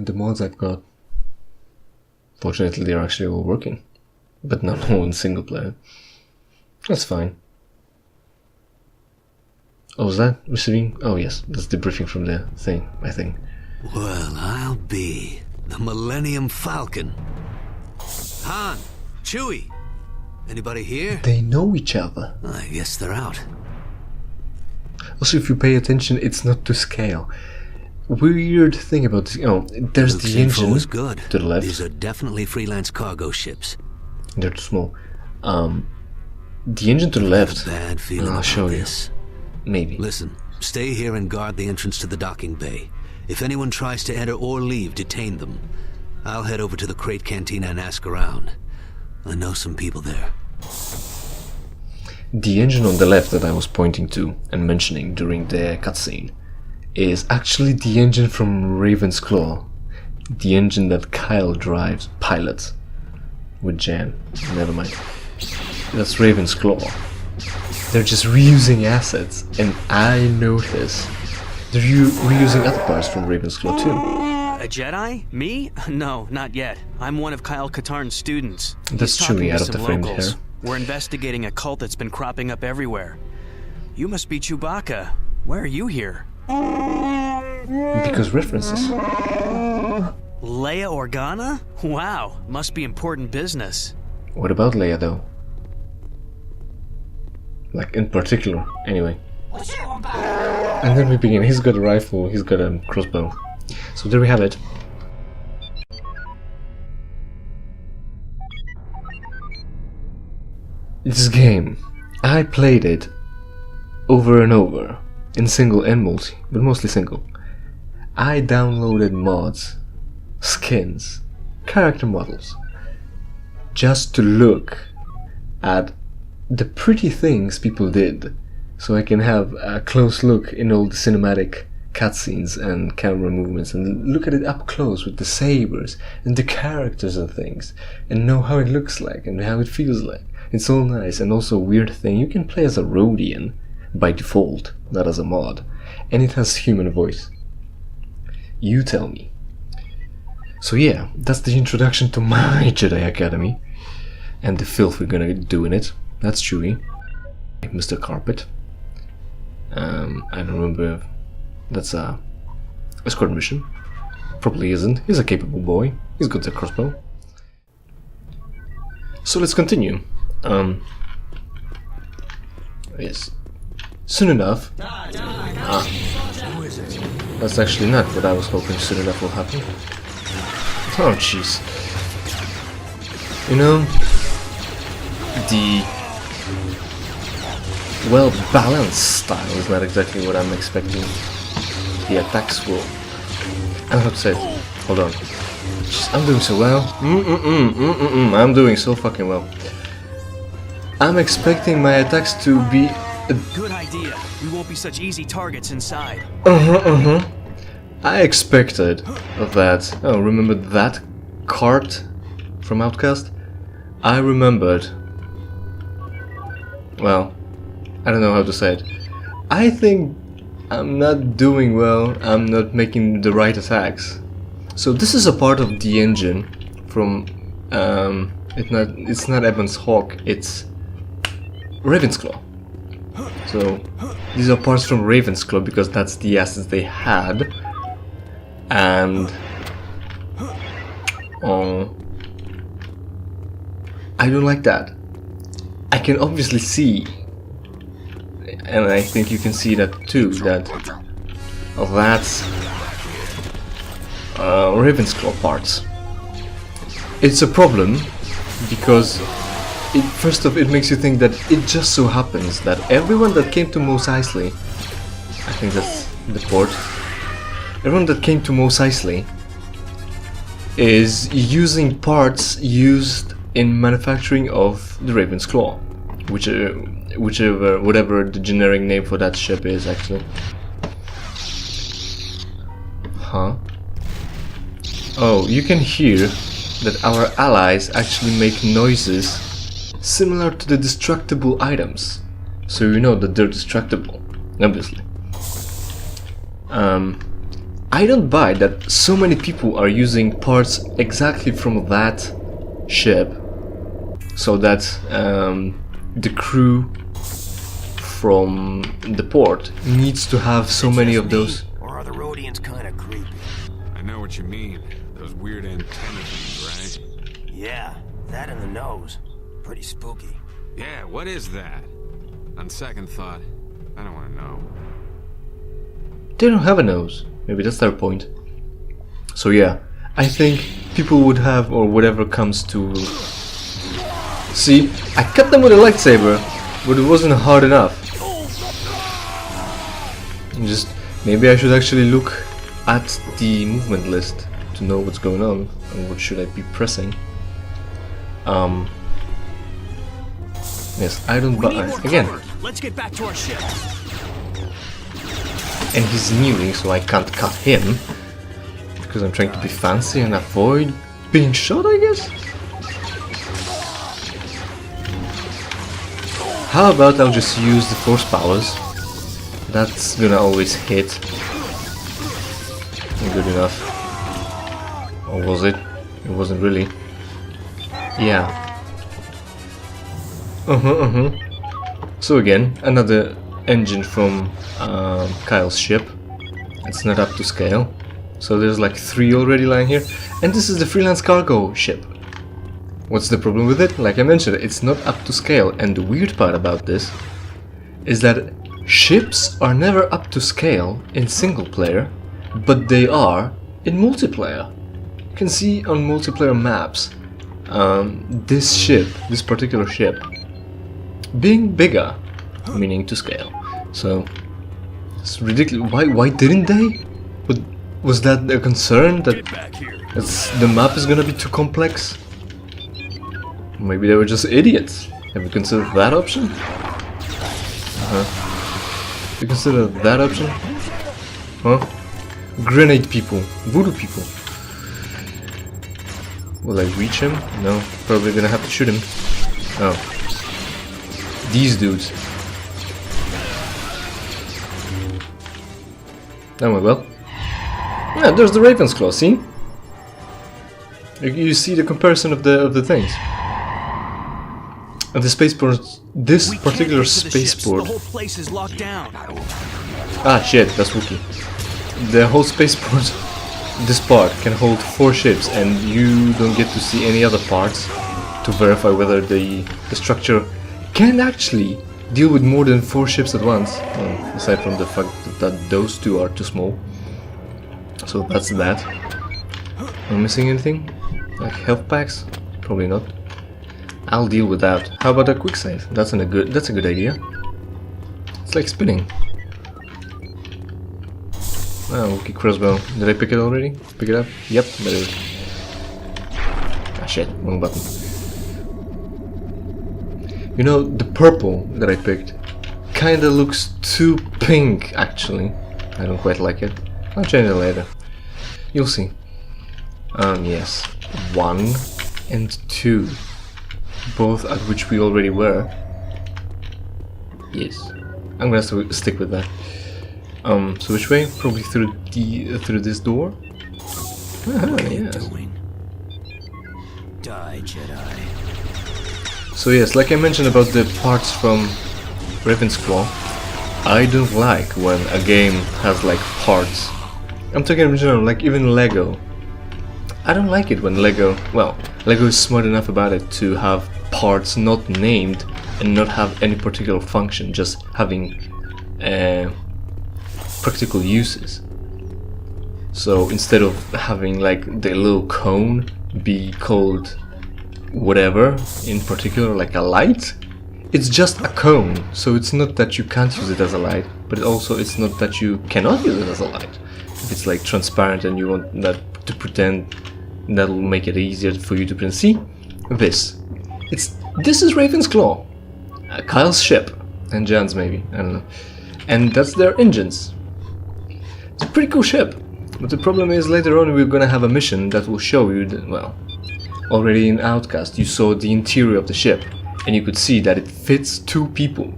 the mods I've got. Fortunately, they're actually all working, but not all in single player. That's fine. Oh, is that receiving? Oh yes, that's the briefing from the thing, I think. Well, I'll be the Millennium Falcon. Han, Chewie, anybody here? They know each other. I guess they're out. Also, if you pay attention, it's not to scale. Weird thing about this, there's the engine was good. to the left. These are definitely freelance cargo ships. They're too small. The engine to the left. Bad feeling I'll show you. this. Maybe. Listen, stay here and guard the entrance to the docking bay. If anyone tries to enter or leave, detain them. I'll head over to the crate cantina and ask around. I know some people there. The engine on the left that I was pointing to and mentioning during the cutscene is actually the engine from Raven's Claw. The engine that Kyle drives, pilots, with Jan. Never mind. That's Raven's Claw. They're just reusing assets, and I notice they're reusing other parts from Raven's Claw too. A Jedi? Me? No, not yet. I'm one of Kyle Katarn's students. That's He's talking Chewie to out of the some framed locals. hair. We're investigating a cult that's been cropping up everywhere. You must be Chewbacca. Why are you here? Because references. Leia Organa? Wow, must be important business. What about Leia though? Like in particular, anyway. And then we begin. He's got a rifle, he's got a crossbow. So there we have it. This game, I played it over and over, in single and multi, but mostly single. I downloaded mods, skins, character models, just to look at the pretty things people did, so I can have a close look in all the cinematic cutscenes and camera movements and look at it up close with the sabers and the characters and things and know how it looks like and how it feels like. It's all nice. And also a weird thing, you can play as a Rhodian by default, not as a mod, and it has human voice. You tell me. So yeah, that's the introduction to my Jedi Academy and the filth we're gonna do in it. That's Chewie, Mr. Carpet. I don't remember. That's a escort mission. Probably isn't. He's a capable boy. He's got the crossbow. So let's continue. Yes. Soon enough. That's actually not what I was hoping soon enough will happen. Oh jeez. You know, the well-balanced style is not exactly what I'm expecting. The attacks will... I don't know how to say it. Hold on. Jeez, I'm doing so well. I'm doing so fucking well. I'm expecting my attacks to be... Good idea. We won't be such easy targets inside. I expected that... Oh, remember that cart from Outcast? I remembered... Well, I don't know how to say it. I think I'm not doing well, I'm not making the right attacks. So this is a part of the engine from... it's not Evan's Hawk, it's Raven's Claw. So these are parts from Raven's Claw because that's the assets they had. And... I don't like that. I can obviously see, and I think you can see that too, that that's Raven's Claw parts. It's a problem because first off it makes you think that it just so happens that everyone that came to Mos Eisley, I think that's the port, everyone that came to Mos Eisley is using parts used in manufacturing of the Raven's Claw, whatever the generic name for that ship is actually. Huh? Oh, you can hear that our allies actually make noises similar to the destructible items, so you know that they're destructible, obviously. I don't buy that so many people are using parts exactly from that ship, so that the crew from the port needs to have so many of those. Or are the Rhodians kind of creepy? I know what you mean. Those weird antenna things, right? Yeah, that and the nose. Pretty spooky. Yeah, what is that? On second thought, I don't want to know. They don't have a nose. Maybe that's their point. So yeah, I think people would have, or whatever comes to... See, I cut them with a lightsaber, but it wasn't hard enough. Just, maybe I should actually look at the movement list to know what's going on and what should I be pressing. Yes, I don't buy again. Let's get back to our ship. And he's kneeling, so I can't cut him because I'm trying to be fancy and avoid being shot, I guess. How about I'll just use the force powers? That's gonna always hit. Good enough. Or was it? It wasn't really. Yeah. So again, another engine from Kyle's ship. It's not up to scale. So there's like 3 already lying here. And this is the freelance cargo ship. What's the problem with it? Like I mentioned, it's not up to scale. And the weird part about this is that ships are never up to scale in single player, but they are in multiplayer. You can see on multiplayer maps this particular ship being bigger, meaning to scale. So it's ridiculous. Why didn't they? Was that a concern that the map is gonna be too complex? Maybe they were just idiots. Have you considered that option? You consider that option? Huh? Grenade people, voodoo people. Will I reach him? No, probably gonna have to shoot him. Oh. These dudes. Oh well. Yeah, there's the Raven's Claw, see? You see the comparison of the things. And the spaceport, this particular spaceport. The whole place is locked down. Ah shit, that's Wookiee. The whole spaceport, this part can hold 4 ships, and you don't get to see any other parts to verify whether the structure can actually deal with more than 4 ships at once, aside from the fact that those 2 are too small. So that's that. Am I missing anything? Like health packs? Probably not. I'll deal with that. How about a quick save? That's a good idea. It's like spinning. Ah, Wookiee crossbow. Did I pick it already? Pick it up? Yep, there it is. Ah shit, wrong button. You know, the purple that I picked kinda looks too pink, actually. I don't quite like it. I'll change it later. You'll see. Yes. 1 and 2. Both at which we already were. Yes. I'm gonna stick with that. So which way? Probably through this door? Yes. Die, Jedi. So yes, like I mentioned about the parts from Raven's Claw, I don't like when a game has like parts. I'm talking in general, like even Lego. I don't like it when Lego is smart enough about it to have parts not named and not have any particular function, just having practical uses. So instead of having like the little cone be called whatever in particular, like a light, it's just a cone. So it's not that you can't use it as a light, but also it's not that you cannot use it as a light. If it's like transparent and you want that to pretend, that'll make it easier for you to pretend. See, this is Raven's Claw, Kyle's ship, and Jan's maybe, I don't know, and that's their engines. It's a pretty cool ship, but the problem is later on we're gonna have a mission that will show you that, well, already in Outcast you saw the interior of the ship, and you could see that it fits 2 people,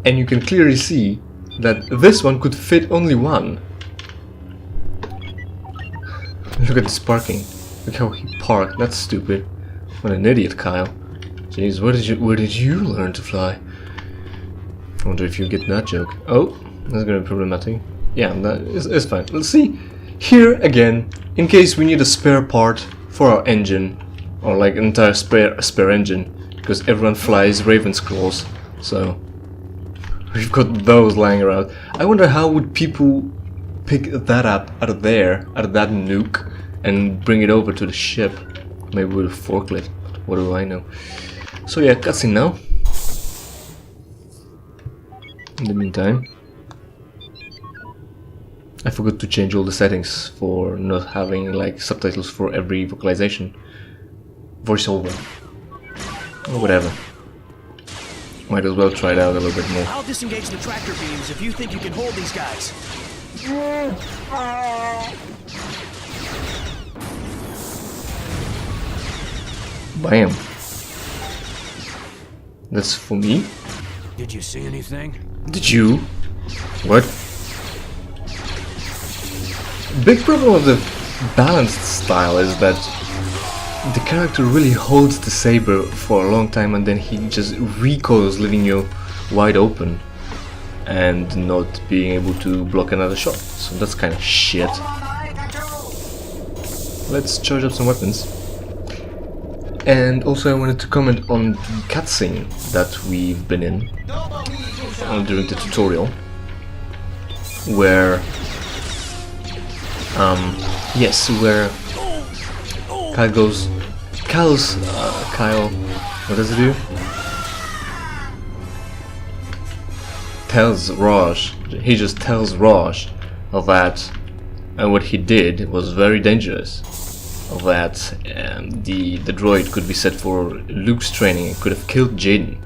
and you can clearly see that this one could fit only 1. Look at this parking. Look how he parked. That's stupid. What an idiot, Kyle. Jeez, where did you learn to fly? I wonder if you get that joke. Oh, that's gonna be problematic. Yeah, it's fine. Let's see. Here again, in case we need a spare part for our engine, or like an entire spare engine, because everyone flies Raven Scrolls, so we've got those lying around. I wonder how would people pick that up out of there, out of that nuke, and bring it over to the ship? Maybe with a forklift. What do I know? So yeah, cutscene now. In the meantime, I forgot to change all the settings for not having like subtitles for every vocalization. Voiceover. Or whatever. Might as well try it out a little bit more. I'll disengage the tractor beams if you think you can hold these guys. Bam. That's for me? Did you see anything? Did you? What? Big problem of the balanced style is that the character really holds the saber for a long time and then he just recoils, leaving you wide open and not being able to block another shot. So that's kind of shit. Let's charge up some weapons. And also I wanted to comment on the cutscene that we've been in during the tutorial, where where Kyle, what does he do? Tells Raj, he just tells Raj that what he did was very dangerous, that the droid could be set for Luke's training and could have killed Jaden.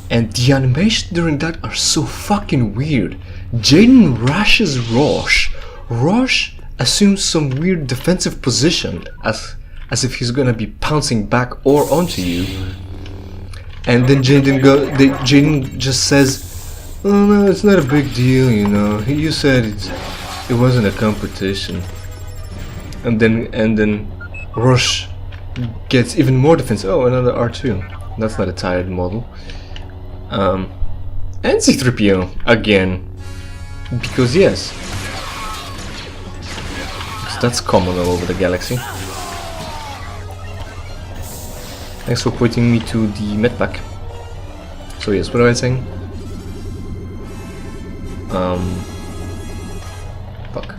And the animations during that are so fucking weird. Jaden rushes Raj. Raj assumes some weird defensive position as if he's gonna be pouncing back or onto you. And then Jaden just says, "Oh no, it's not a big deal, you know. You said it wasn't a competition." And then Raj gets even more defensive. Oh, another R2. That's not a tired model. And C-3PO again, because yes, that's common all over the galaxy. Thanks for pointing me to the medpack. So yes, what am I saying? Fuck.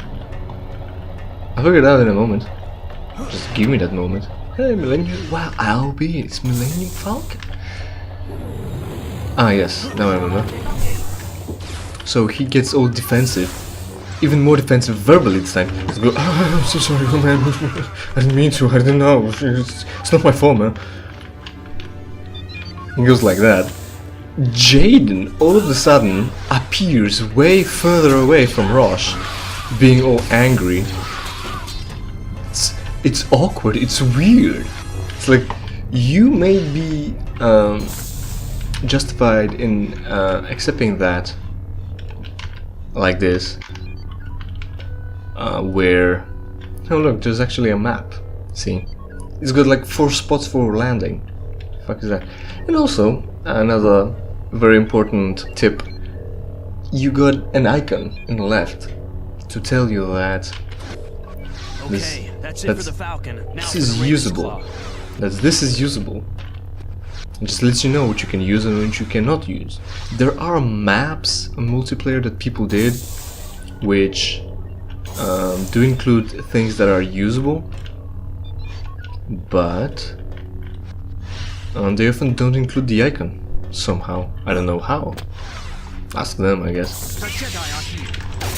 I'll figure it out in a moment. Just give me that moment. Hey, Millennium. Wow, Albie, it's Millennium Falcon. Ah, yes, now I remember. So he gets all defensive, even more defensive verbally this time. He's go, "Oh, I'm so sorry, oh, man. I didn't mean to, I didn't know. It's not my fault, man." He goes like that. Jaden all of a sudden appears way further away from Raj, being all angry. It's awkward, it's weird. It's like, you may be justified in accepting that like this, where, oh look, there's actually a map. See, it's got like 4 spots for landing. The fuck is that? And also another very important tip: you got an icon in the left to tell you that this is usable. This is usable. It just lets you know what you can use and what you cannot use. There are maps on multiplayer that people did, which do include things that are usable, but they often don't include the icon somehow. I don't know how. Ask them, I guess.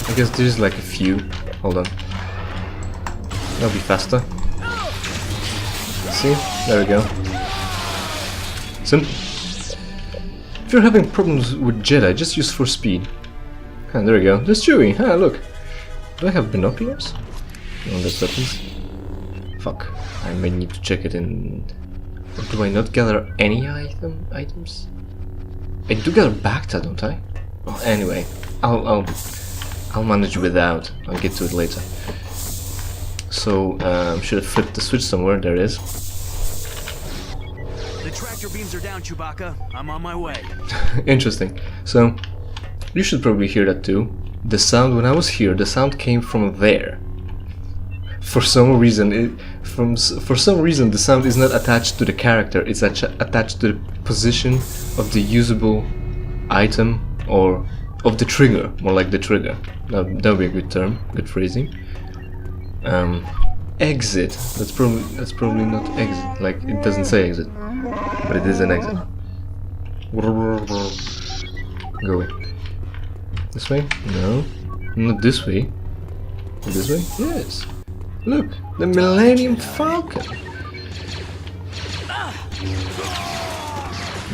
I guess there's like a few. Hold on. That'll be faster. See? There we go. If you're having problems with Jedi, just use for speed. Ah, there we go. There's Chewie. Ah, look. Do I have binoculars? No, that's weapons. Fuck. I may need to check it in. Or do I not gather any items? I do gather Bacta, don't I? Well, anyway, I'll manage without. I'll get to it later. So should have flipped the switch somewhere. There it is. The tractor beams are down, Chewbacca. I'm on my way. Interesting. So you should probably hear that too. The sound when I was here, the sound came from there. For some reason, for some reason, the sound is not attached to the character. It's attached to the position of the usable item, or of the trigger, more like the trigger. That would be a good term, good phrasing. Exit. That's probably not exit. Like it doesn't say exit, but it is an exit. Go. This way? No, not this way. This way? Yes. Look, the Millennium Falcon.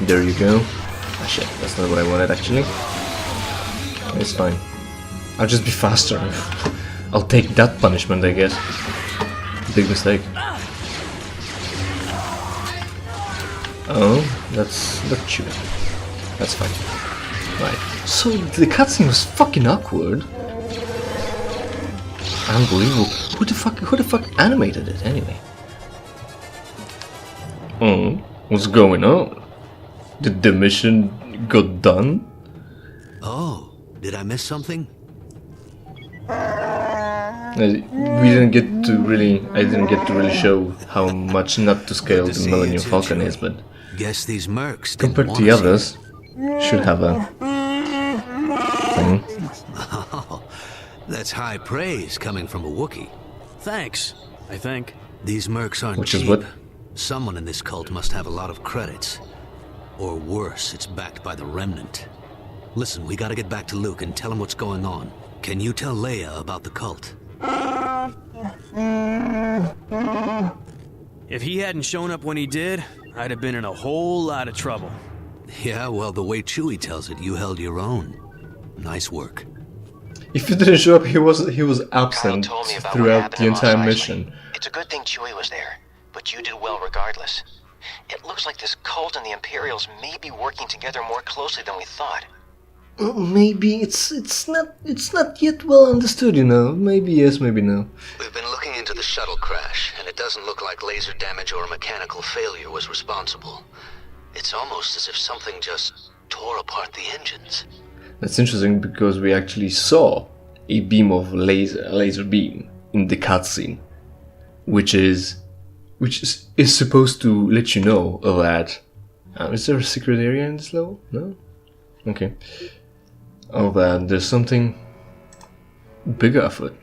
There you go. Ah shit, that's not what I wanted actually. It's fine. I'll just be faster. I'll take that punishment, I guess. Big mistake. Oh, that's not true. That's fine. Right. So the cutscene was fucking awkward. Unbelievable. Who the fuck animated it anyway? Oh, what's going on? Did the mission got done? Oh, did I miss something? I didn't get to really show how much not to scale the Millennium Falcon is, but guess these mercs didn't compared to the others, should have a thing. Oh, that's high praise coming from a Wookiee. Thanks, I think. These mercs aren't Which cheap. is what? Someone in this cult must have a lot of credits. Or worse, it's backed by the Remnant. Listen, we gotta get back to Luke and tell him what's going on. Can you tell Leia about the cult? If he hadn't shown up when he did, I'd have been in a whole lot of trouble. Yeah, well, the way Chewie tells it, you held your own. Nice work. If you didn't show up, he was absent told me about what throughout happened the in Mos entire Eisley. mission. It's a good thing Chewie was there, but you did well regardless. It looks like this cult and the Imperials may be working together more closely than we thought. Maybe it's not yet well understood, you know. Maybe yes, maybe no. We've been looking into the shuttle crash, and it doesn't look like laser damage or mechanical failure was responsible. It's almost as if something just tore apart the engines. That's interesting because we actually saw a beam of laser beam in the cutscene, which is supposed to let you know that. Is there a secret area in this level? No. Okay. Oh, that there's something bigger afoot.